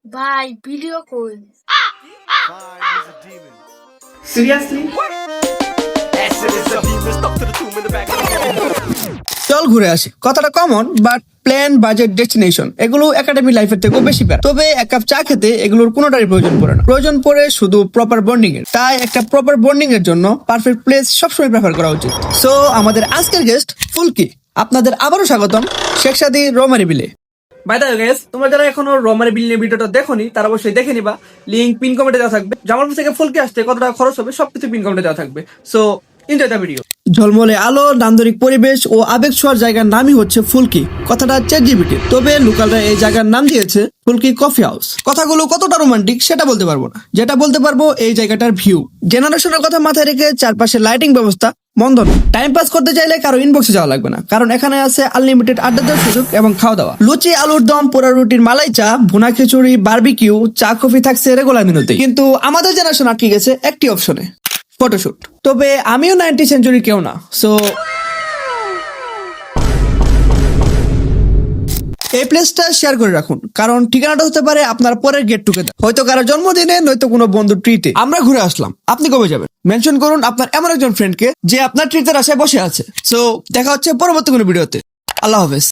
ভাই ভিডিও কই? সিরিয়াসলি? চল ঘুরে আসি। কথাটা common, but plan, budget, destination এগুলো একাডেমি লাইফের থেকেও বেশি প্যারা। তবে এক কাপ চা খেতে এগুলোর কোনোটারই প্রয়োজন পড়ে না। প্রয়োজন পড়ে শুধু প্রপার বন্ডিং এর। তাই একটা প্রপার বন্ডিং এর জন্য পারফেক্ট প্লেস সবসময় প্রেফার করা উচিত। সো আমাদের আজকের গেস্ট ফুলকি। আপনাদের আবারও স্বাগতম শেখ সাদী রোমারি বিলে। বাই দ্য ওয়ে গাইস, তোমরা যারা এখনো রোমারি বিল নিয়ে ভিডিওটা দেখোনি তারা অবশ্যই দেখে নিবা। লিংক পিন কমেন্টে দেওয়া থাকবে। জামালপুর থেকে ফুলকি আসতে কত টাকা খরচ হবে সবকিছু পিন কমেন্টে দেওয়া থাকবে। So enjoy the video. ঝলমলে আলো, নান্দনিক পরিবেশ ও আবেগ ছোঁয়ার জায়গার নামই হচ্ছে ফুলকি। কথাটা ChatGPT, তবে লোকালরা এই জায়গার নাম দিয়েছে ফুলকি কফি হাউস। কথাগুলো কতটা রোমান্টিক সেটা বলতে পারবো না, যেটা বলতে পারবো এই জায়গাটার ভিউ। জেনারেশনের কথা মাথায় রেখে চারপাশে লাইটিং ব্যবস্থা মন্দ না। টাইম পাস করতে চাইলে কারো ইনবক্সে যাওয়া লাগবে না, কারণ এখানে আছে আনলিমিটেড আড্ডা দেওয়ার সুযোগ এবং খাওয়া দাওয়া। লুচি, আলুর দম, পোড়া রুটির মালাই চা, ভুনা খিচুড়ি, বারবিকিউ, চা কফি থাকছে রেগুলার মেনুতে। কিন্তু আমাদের জেনারেশন আটকে গেছে একটি অপশনে, ফটোশুট। তবে আমিও 90 সেঞ্চুরি কেউ না, সো এই প্লেসটা শেয়ার করে রাখুন, কারণ ঠিকানাটা হতে পারে আপনার পরের গেট টুগেদার, হয়তো কারো জন্মদিনে, নয়তো কোনো বন্ধুর ট্রিটে। আমরা ঘুরে আসলাম, আপনি কবে যাবেন? মেনশন করুন আপনার এমন একজন ফ্রেন্ডকে যে আপনার ট্রিটের আশায় বসে আছে। সো দেখা হচ্ছে পরবর্তী কোনো ভিডিওতে। আল্লাহ হাফেজ।